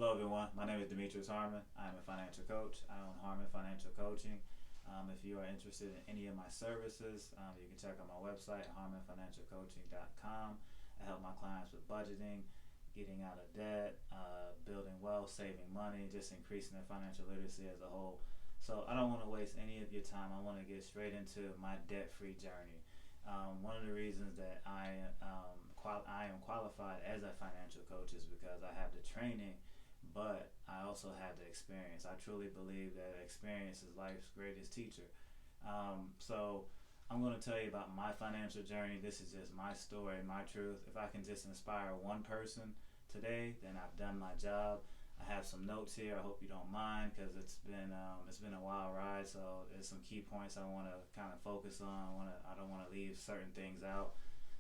Hello everyone, my name is Demetrius Harmon. I am a financial coach. I own Harmon Financial Coaching. If you are interested in any of my services, you can check out my website, harmonfinancialcoaching.com. I help my clients with budgeting, getting out of debt, building wealth, saving money, just increasing their financial literacy as a whole. So I don't want to waste any of your time. I want to get straight into my debt-free journey. One of the reasons that I am qualified as a financial coach is because I have the training, but I also have the experience. I truly believe that experience is life's greatest teacher. So I'm going to tell you about my financial journey. This is just my story, my truth. If I can just inspire one person today, then I've done my job. I have some notes here. I hope you don't mind because it's been a wild ride. So there's some key points I want to kind of focus on. I don't want to leave certain things out.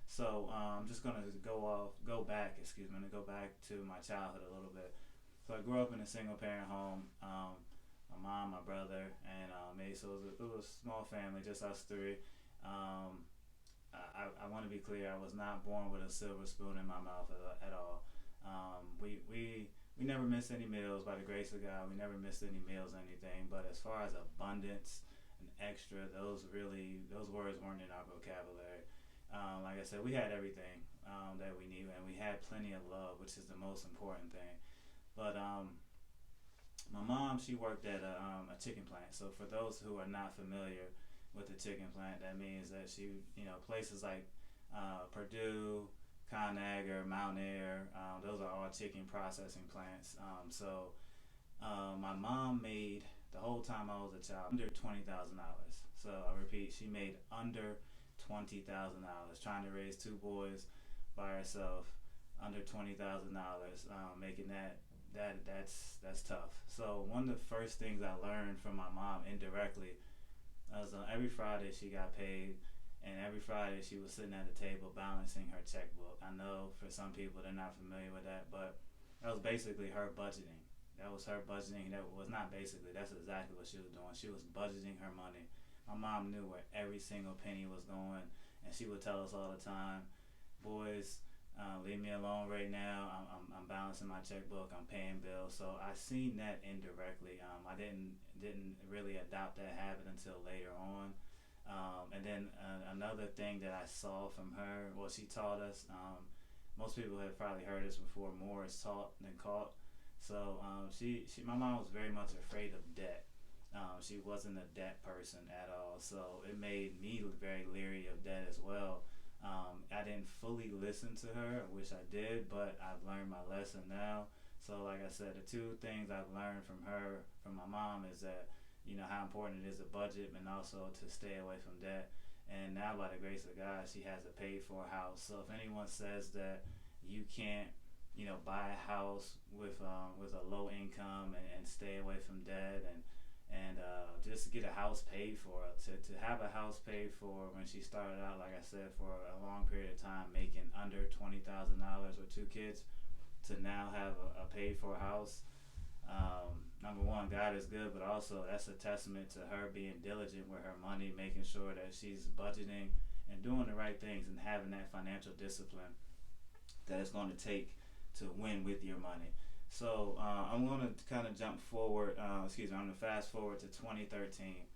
So I'm just gonna go back to my childhood a little bit. So I grew up in a single parent home. My mom, my brother, and me. So it was a small family, just us three. I want to be clear. I was not born with a silver spoon in my mouth at all. We never missed any meals by the grace of God. We never missed any meals or anything. But as far as abundance and extra, those words weren't in our vocabulary. Like I said, we had everything that we needed, and we had plenty of love, which is the most important thing. But my mom, she worked at a chicken plant. So for those who are not familiar with the chicken plant, that means that she, places like Purdue, Conagra, Mount Air, those are all chicken processing plants. So my mom made, the whole time I was a child, under $20,000. So I repeat, she made under $20,000, trying to raise two boys by herself, under $20,000, making that's tough. So one of the first things I learned from my mom indirectly was every Friday she got paid, and every Friday she was sitting at the table balancing her checkbook. I know for some people they're not familiar with that, but that was basically her budgeting. That was her budgeting. That was not basically, that's exactly what she was doing. She was budgeting her money. My mom knew where every single penny was going, and she would tell us all the time, boys, leave me alone right now. I'm balancing my checkbook. I'm paying bills. So I seen that indirectly. I didn't really adopt that habit until later on. And then another thing that I saw from her, well, she taught us. Most people have probably heard this before. More is taught than caught. So my mom was very much afraid of debt. She wasn't a debt person at all, so it made me very leery of debt as well. I didn't fully listen to her. I wish I did, but I've learned my lesson now. So like I said, the two things I've learned from my mom is that, how important it is to budget and also to stay away from debt. And now by the grace of God, she has a paid for house. So if anyone says that you can't, buy a house with a low income and stay away from debt and just get a house paid for, to have a house paid for when she started out, like I said, for a long period of time, making under $20,000 with two kids, to now have a paid for house. Number one, God is good, but also that's a testament to her being diligent with her money, making sure that she's budgeting and doing the right things and having that financial discipline that it's going to take to win with your money. So I'm going to kind of jump forward, I'm going to fast forward to 2013.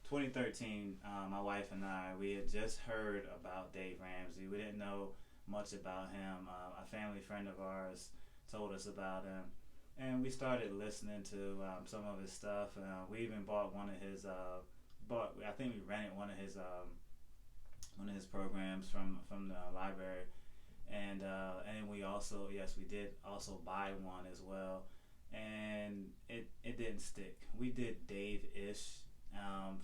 2013, my wife and I, we had just heard about Dave Ramsey. We didn't know much about him. A family friend of ours told us about him, and we started listening to some of his stuff. We even bought one of his, I think we rented one of his programs from the library. And we also, yes, we did also buy one as well, and it didn't stick. We did Dave-ish.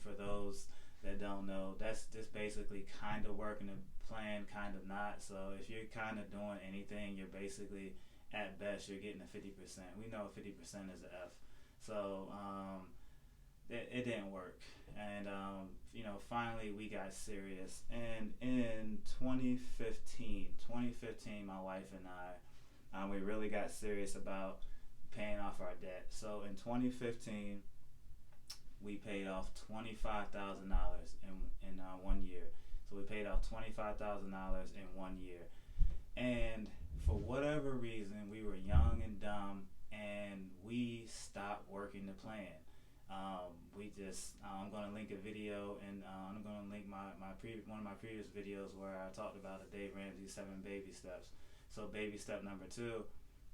For those that don't know, that's just basically kind of working the plan, kind of not. So if you're kind of doing anything, you're basically, at best, you're getting a 50%. We know 50% is an F. So it didn't work. And finally we got serious. And in 2015, my wife and I, we really got serious about paying off our debt. So in 2015, we paid off $25,000 in 1 year. So we paid off $25,000 in 1 year. And for whatever reason, we were young and dumb, and the plan. I'm going to link a video, and I'm going to link one of my previous videos where I talked about the Dave Ramsey 7 baby steps. So baby step number 2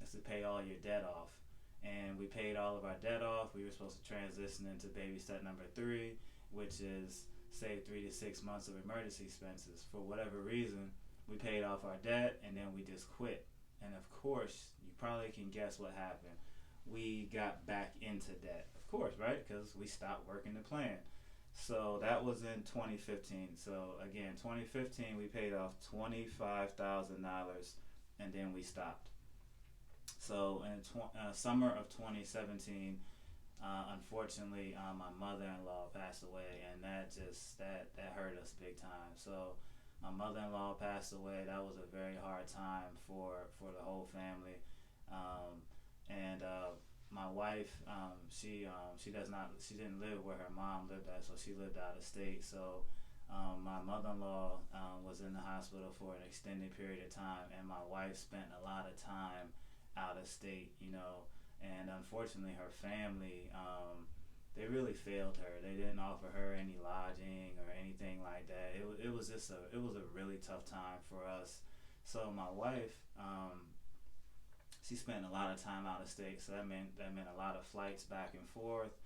is to pay all your debt off. And we paid all of our debt off. We were supposed to transition into baby step number 3, which is save 3 to 6 months of emergency expenses. For whatever reason, we paid off our debt, and then we just quit. And of course, you probably can guess what happened. We got back into debt, of course, right? Because we stopped working the plan. So that was in 2015. So again, 2015, we paid off $25,000, and then we stopped. So in summer of 2017, unfortunately, my mother-in-law passed away, and that hurt us big time. So my mother-in-law passed away. That was a very hard time for the whole family. And my wife, she didn't live where her mom lived at, so she lived out of state. So my mother-in-law was in the hospital for an extended period of time, and my wife spent a lot of time out of state, and unfortunately her family, they really failed her. They didn't offer her any lodging or anything like that. It was a really tough time for us. So my wife, she spent a lot of time out of state, so that meant a lot of flights back and forth,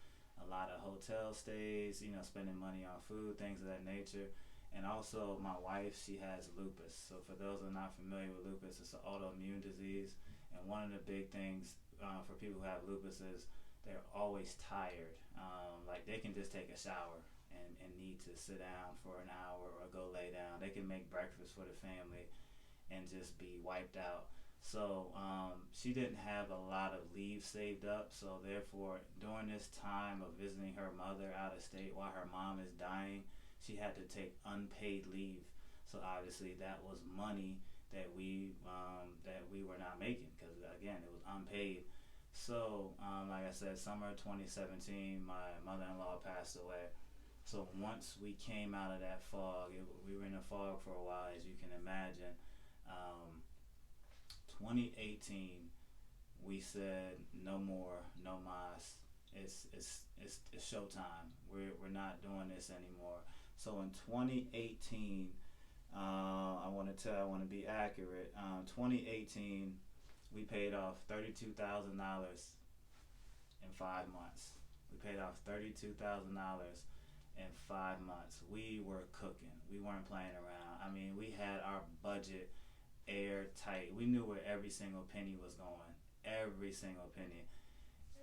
a lot of hotel stays, spending money on food, things of that nature. And also my wife, she has lupus. So for those who are not familiar with lupus, it's an autoimmune disease. And one of the big things for people who have lupus is they're always tired. Like they can just take a shower and need to sit down for an hour or go lay down. They can make breakfast for the family and just be wiped out. So she didn't have a lot of leave saved up. So therefore, during this time of visiting her mother out of state while her mom is dying, she had to take unpaid leave. So obviously that was money that we were not making, because again, it was unpaid. So like I said, summer 2017, my mother-in-law passed away. So once we came out of that fog, we were in a fog for a while, as you can imagine. 2018, we said no more, no mas. It's showtime. We're not doing this anymore. So in 2018, I want to be accurate. 2018, we paid off $32,000 in 5 months. We paid off $32,000 in 5 months. We were cooking. We weren't playing around. I mean, we had our budget airtight. We knew where every single penny was going. Every single penny.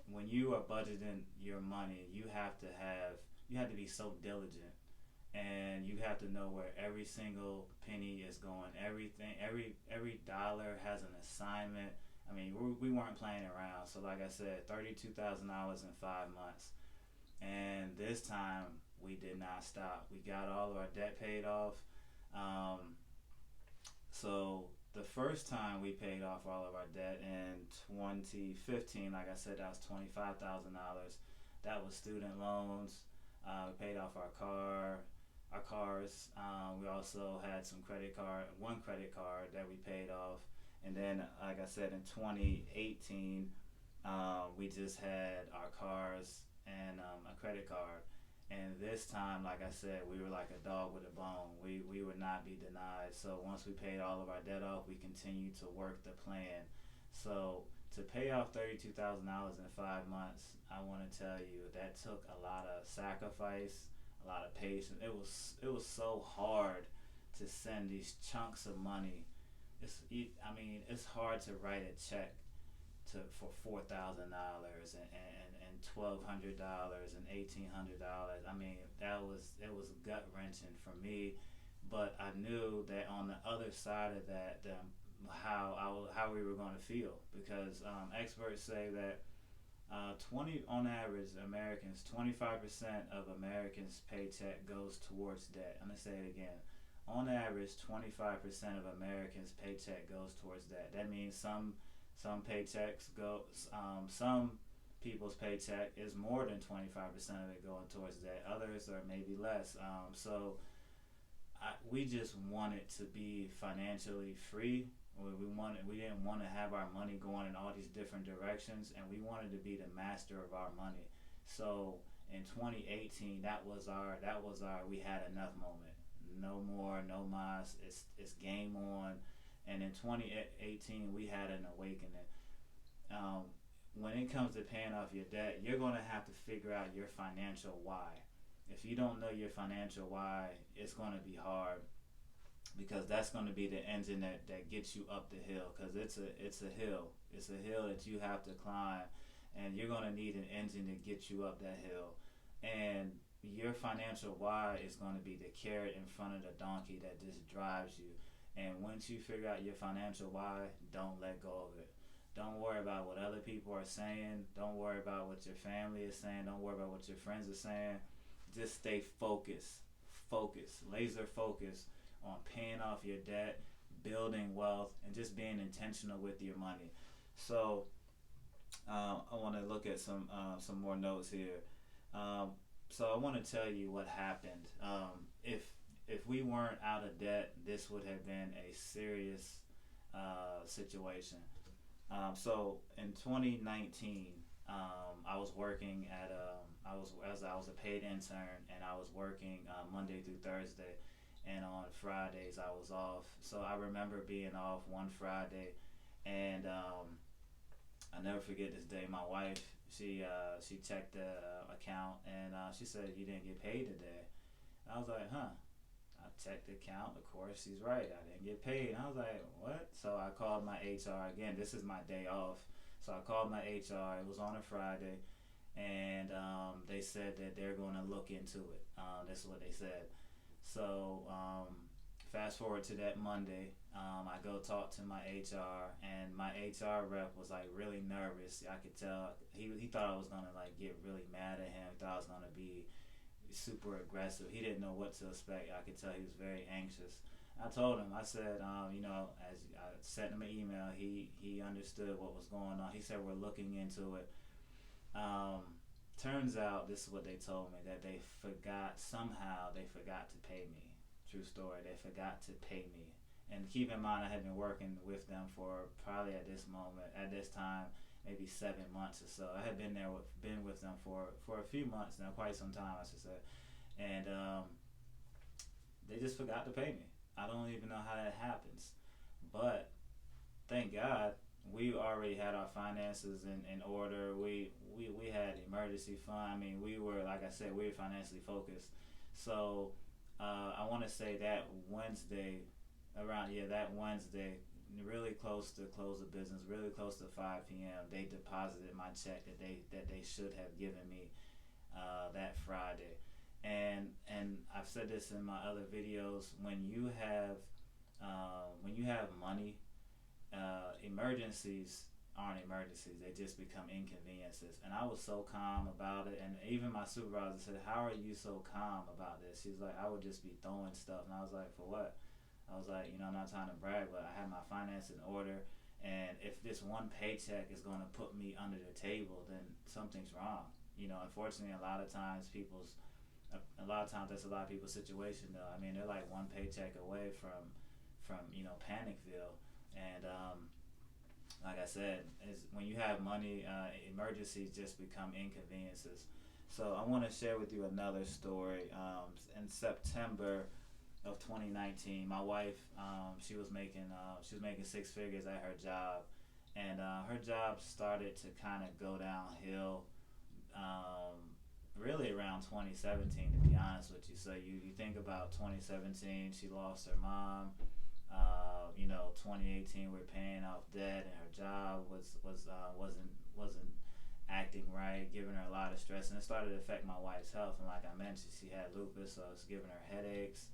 When you are budgeting your money, you have to be so diligent. And you have to know where every single penny is going. Every dollar has an assignment. I mean, we weren't playing around. So like I said, $32,000 in 5 months. And this time, we did not stop. We got all of our debt paid off. So the first time we paid off all of our debt in 2015, like I said, that was $25,000. That was student loans. We paid off our cars. We also had one credit card that we paid off. And then, like I said, in 2018, we just had our cars and a credit card. And this time, like I said, we were like a dog with a bone. We would not be denied. So once we paid all of our debt off, we continued to work the plan. So to pay off $32,000 in 5 months, I want to tell you that took a lot of sacrifice, a lot of patience. It was so hard to send these chunks of money. It's hard to write a check for $4,000 and $1,200 and $1,800. I mean, it was gut wrenching for me, but I knew that on the other side of that, how we were going to feel, because experts say that 25% of Americans' paycheck goes towards debt. I'm gonna say it again. On average, 25% of Americans' paycheck goes towards debt. That means some paychecks go. Some people's paycheck is more than 25% of it going towards debt. Others are maybe less. We just wanted to be financially free. We didn't want to have our money going in all these different directions, and we wanted to be the master of our money. So in 2018, that was our we had enough moment. No more, no mas. It's game on. And in 2018, we had an awakening. Um, when it comes to paying off your debt, you're gonna have to figure out your financial why. If you don't know your financial why, it's gonna be hard because that's going to be the engine that gets you up the hill, because it's a hill that you have to climb, and you're going to need an engine to get you up that hill. And your financial why is going to be the carrot in front of the donkey that just drives you. And once you figure out your financial why, don't let go of it. Don't worry about what other people are saying. Don't worry about what your family is saying. Don't worry about what your friends are saying. Just stay focused, laser focused on paying off your debt, building wealth, and just being intentional with your money. So I want to look at some more notes here. Um, so I want to tell you what happened. If we weren't out of debt, this would have been a serious situation. So in 2019, I was working at I was a paid intern, and I was working Monday through Thursday, and on Fridays I was off. So I remember being off one Friday, and I never forget this day. My wife, she checked the account, and she said, "You didn't get paid today." And I was like, "Huh." I checked the account. Of course, she's right. I didn't get paid. And I was like, "What?" So I called my HR again. This is my day off. So I called my HR. It was on a Friday, and they said that they're going to look into it. That's what they said. So fast forward to that Monday, I go talk to my HR, and my HR rep was like really nervous. I could tell he thought I was gonna like get really mad at him. He thought I was gonna be super aggressive. He didn't know what to expect. I could tell he was very anxious. I told him, I said, as I sent him an email, he understood what was going on. He said, "We're looking into it." Um, Turns out, this is what they told me, that somehow they forgot to pay me. True story, they forgot to pay me. And keep in mind, I had been working with them for probably at this time, maybe 7 months or so. I had been with them for a few months now, quite some time, I should say. And they just forgot to pay me. I don't even know how that happens. But thank God, we already had our finances in order. We had emergency fund. I mean, we were, like I said, we were financially focused. So I want to say that Wednesday, really close to close of business, really close to 5 p.m., they deposited my check that they should have given me that Friday. And I've said this in my other videos. When you have money, emergencies aren't emergencies. They just become inconveniences. And I was so calm about it. And even my supervisor said, "How are you so calm about this?" She's like, "I would just be throwing stuff." And I was like, "For what?" I was like, I'm not trying to brag, but I had my finance in order. And if this one paycheck is going to put me under the table, then something's wrong. Unfortunately, a lot of times that's a lot of people's situation, though. I mean, they're like one paycheck away from Panicville. And like I said, when you have money, emergencies just become inconveniences. So I want to share with you another story. In September of 2019, my wife, she was making 6 figures at her job, and her job started to kind of go downhill. Really around 2017, to be honest with you. So you think about 2017, she lost her mom. 2018, we're paying off debt, and her job wasn't acting right, giving her a lot of stress, and it started to affect my wife's health. And like I mentioned, she had lupus, so it's giving her headaches.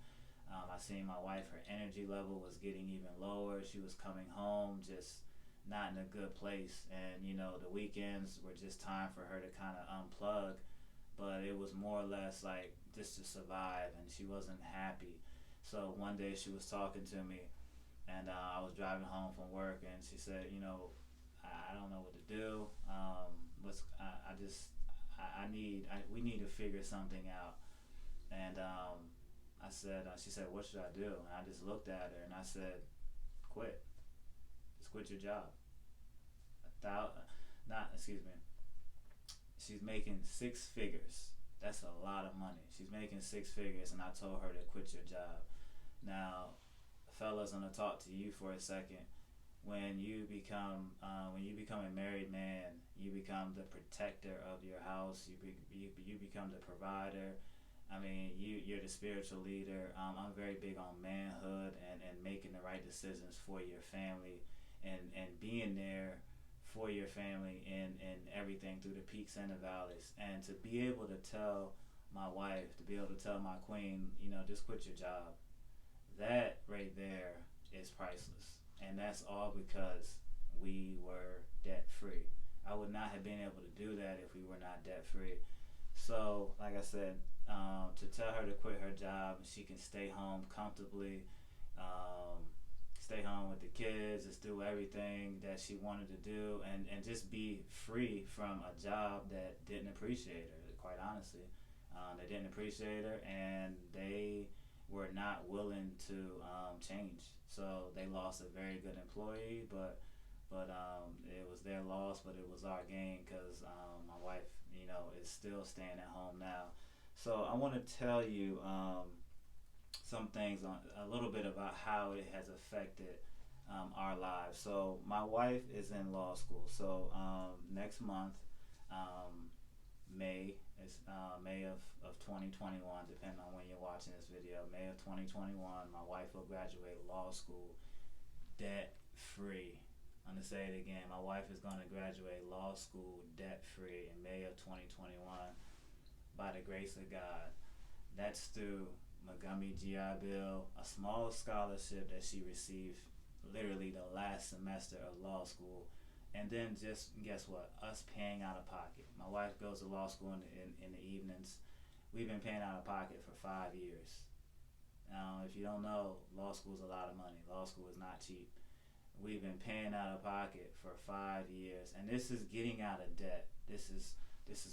I seen my wife; her energy level was getting even lower. She was coming home just not in a good place, and the weekends were just time for her to kind of unplug. But it was more or less like just to survive, and she wasn't happy. So one day she was talking to me, and I was driving home from work, and she said, I don't know what to do. We need to figure something out. And I said, she said, "What should I do?" And I just looked at her and I said, "Quit. Just quit your job." Not, excuse me. She's making six figures. That's a lot of money. She's making six figures, and I told her to quit your job. Now, fellas, I'm gonna talk to you for a second. When you become a married man, you become the protector of your house. You become the provider. I mean, you're the spiritual leader. I'm very big on manhood and making the right decisions for your family, and being there for your family in everything through the peaks and the valleys. And to be able to tell my wife, to be able to tell my queen, just quit your job. That right there is priceless. And that's all because we were debt free. I would not have been able to do that if we were not debt free. So, like I said, to tell her to quit her job and she can stay home comfortably, stay home with the kids, just do everything that she wanted to do, and just be free from a job that didn't appreciate her, quite honestly. They didn't appreciate her, and they were not willing to change. So they lost a very good employee, but it was their loss, but it was our gain because my wife, is still staying at home now. So I want to tell you some things a little bit about how it has affected our lives. So my wife is in law school. So next month, May is May of 2021, depending on when you're watching this video. May of 2021, my wife will graduate law school debt free. I'm gonna say it again. My wife is gonna graduate law school debt free in May of 2021 by the grace of God. That's through Montgomery GI Bill, a small scholarship that she received literally the last semester of law school, and then just guess what? Us paying out of pocket. My wife goes to law school in the evenings. We've been paying out of pocket for 5 years. Now, if you don't know, law school is a lot of money. Law school is not cheap. We've been paying out of pocket for 5 years, and this is getting out of debt. This is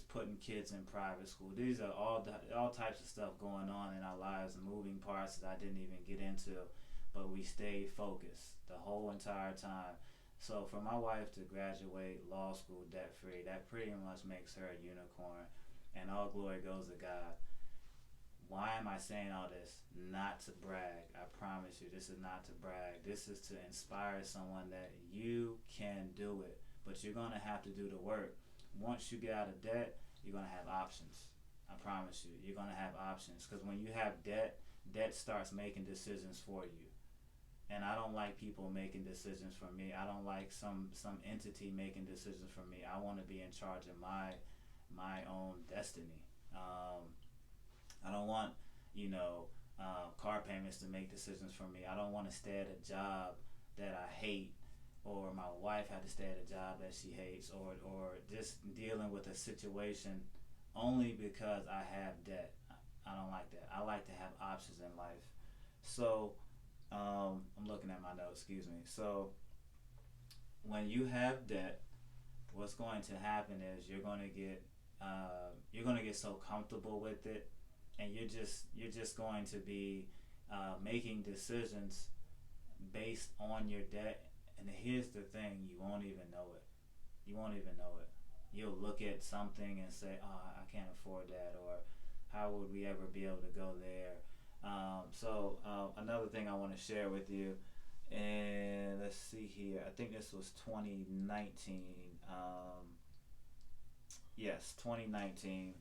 putting kids in private school. These are all types of stuff going on in our lives, moving parts that I didn't even get into, but we stayed focused the whole entire time. So for my wife to graduate law school debt free, that pretty much makes her a unicorn, and all glory goes to God. Why am I saying all this? Not to brag. I promise you, this is not to brag. This is to inspire someone that you can do it, but you're going to have to do the work. Once you get out of debt, you're going to have options. I promise you, you're going to have options, because when you have debt starts making decisions for you. And I don't like people making decisions for me. I don't like some entity making decisions for me. I want to be in charge of my own destiny. I don't want, car payments to make decisions for me. I don't want to stay at a job that I hate, or my wife had to stay at a job that she hates, or just dealing with a situation only because I have debt. I don't like that. I like to have options in life. So, I'm looking at my notes, excuse me. So, when you have debt, what's going to happen is you're going to get so comfortable with it, and you're just going to be making decisions based on your debt. And here's the thing, you won't even know it. You'll look at something and say, oh, I can't afford that, or how would we ever be able to go there? So another thing I want to share with you, and let's see here, I think this was 2019. Yes, 2019,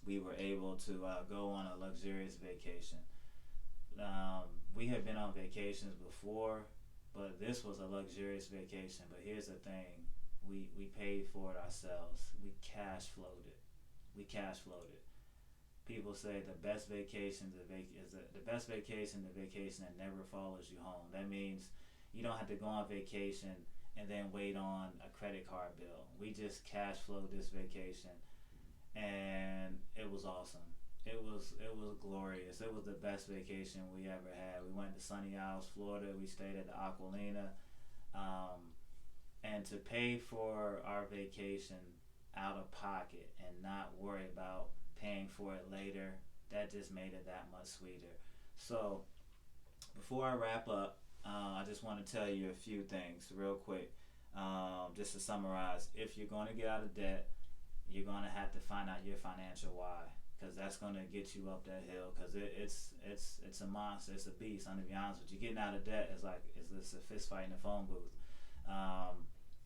we were able to go on a luxurious vacation. We had been on vacations before, but this was a luxurious vacation. But here's the thing, we paid for it ourselves. We cash flowed it. People say the best vacation is the vacation that never follows you home. That means you don't have to go on vacation and then wait on a credit card bill. We just cash flowed this vacation, and it was awesome. It was glorious. It was the best vacation we ever had. We went to Sunny Isles, Florida. We stayed at the Aquilina, and to pay for our vacation out of pocket and not worry about paying for it later, that just made it that much sweeter. So before I wrap up, I just want to tell you a few things real quick, just to summarize. If you're going to get out of debt, you're gonna have to find out your financial why, because that's gonna get you up that hill. Because it's a monster, it's a beast. I'm gonna be honest with you. Getting out of debt is like it's a fist fight in a phone booth,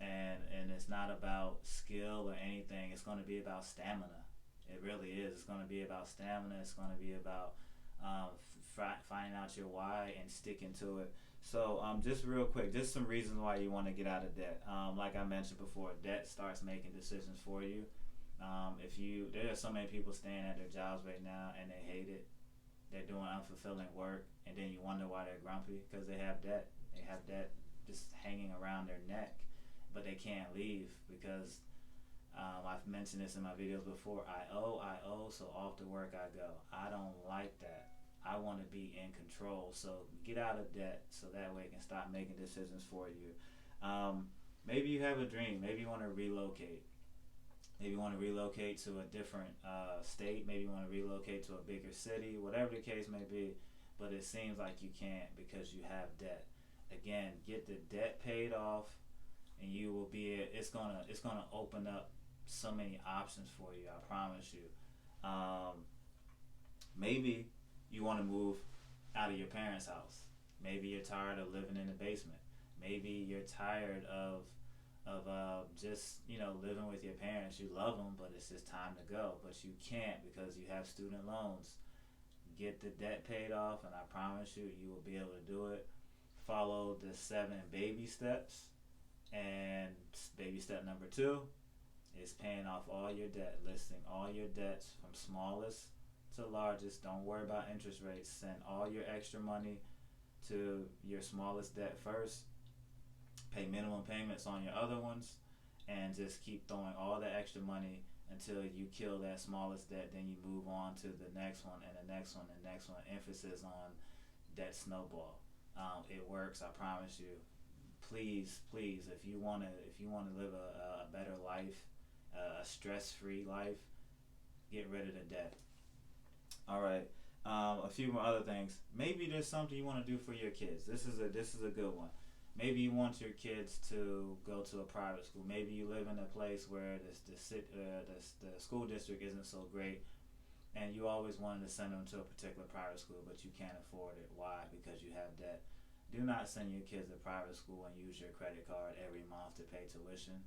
and it's not about skill or anything. It's gonna be about stamina. It really is. It's gonna be about stamina. It's gonna be about finding out your why and sticking to it. So just real quick, just some reasons why you want to get out of debt. Like I mentioned before, debt starts making decisions for you. There are so many people staying at their jobs right now and they hate it. They're doing unfulfilling work, and then you wonder why they're grumpy, because they have debt. They have debt just hanging around their neck, but they can't leave because I've mentioned this in my videos before. I owe, so off to work I go. I don't like that. I want to be in control. So get out of debt so that way it can stop making decisions for you. Maybe you have a dream. Maybe you want to relocate. Maybe you want to relocate to a different state. Maybe you want to relocate to a bigger city. Whatever the case may be. But it seems like you can't because you have debt. Again, get the debt paid off, and you will be. It's gonna open up so many options for you. I promise you. Maybe you want to move out of your parents' house. Maybe you're tired of living in the basement. Maybe you're tired of just living with your parents. You love them, but it's just time to go. But you can't because you have student loans. Get the debt paid off, and I promise you, you will be able to do it. Follow the 7 baby steps, and baby step number 2 is paying off all your debt, listing all your debts from smallest to largest. Don't worry about interest rates. Send all your extra money to your smallest debt first. Pay minimum payments on your other ones, and just keep throwing all the extra money until you kill that smallest debt. Then you move on to the next one and the next one and the next one. Emphasis on debt snowball. It works, I promise you. Please, if you want to live a better life, a stress-free life, get rid of the debt. All right. A few more other things. Maybe there's something you want to do for your kids. This is a good one. Maybe you want your kids to go to a private school. Maybe you live in a place where the school district isn't so great, and you always wanted to send them to a particular private school, but you can't afford it. Why? Because you have debt. Do not send your kids to private school and use your credit card every month to pay tuition.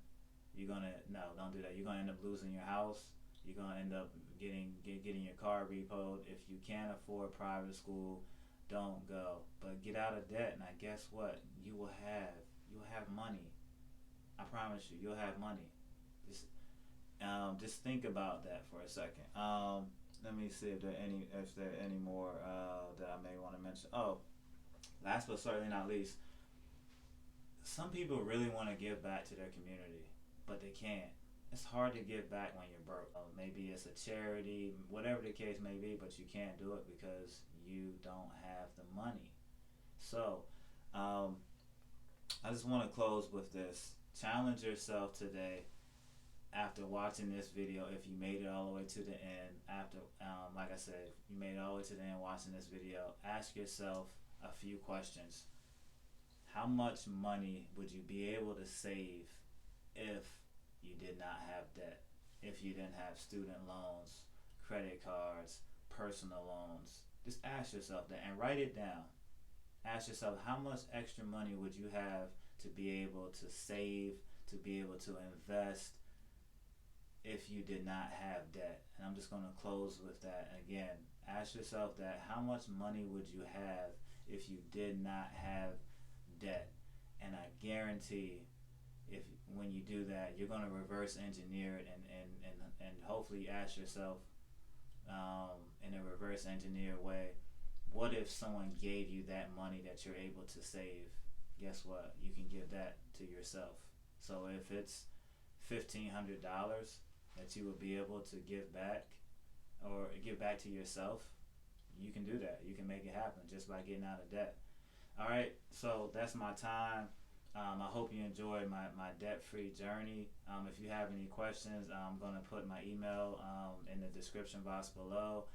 Don't do that. You're gonna end up losing your house. You're gonna end up getting your car repoed. If you can't afford private school, don't go. But get out of debt. Now guess what? You'll have money. I promise you, you'll have money. Just think about that for a second. Let me see if there are any more that I may want to mention. Oh, last but certainly not least, some people really want to give back to their community, but they can't. It's hard to give back when you're broke. Maybe it's a charity, whatever the case may be, but you can't do it because you don't have the money. So, I just want to close with this. Challenge yourself today after watching this video. If you made it all the way to the end, like I said, if you made it all the way to the end watching this video, ask yourself a few questions. How much money would you be able to save if you did not have debt? If you didn't have student loans, credit cards, personal loans? Just ask yourself that and write it down. Ask yourself, how much extra money would you have to be able to save, to be able to invest if you did not have debt? And I'm just going to close with that again. Ask yourself that, how much money would you have if you did not have debt? And I guarantee if when you do that, you're going to reverse engineer it and hopefully ask yourself in a reverse engineer way, what if someone gave you that money that you're able to save? Guess what? You can give that to yourself. So if it's $1,500 that you would be able to give back or give back to yourself, you can do that. You can make it happen just by getting out of debt. All right, so that's my time. I hope you enjoyed my debt-free journey. If you have any questions, I'm going to put my email in the description box below.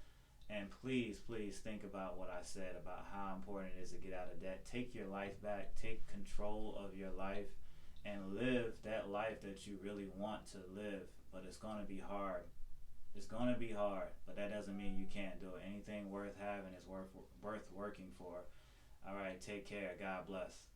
And please think about what I said about how important it is to get out of debt. Take your life back. Take control of your life and live that life that you really want to live. but it's gonna be hard. It's gonna be hard, but that doesn't mean you can't do it. Anything worth having is worth working for. All right, take care. God bless.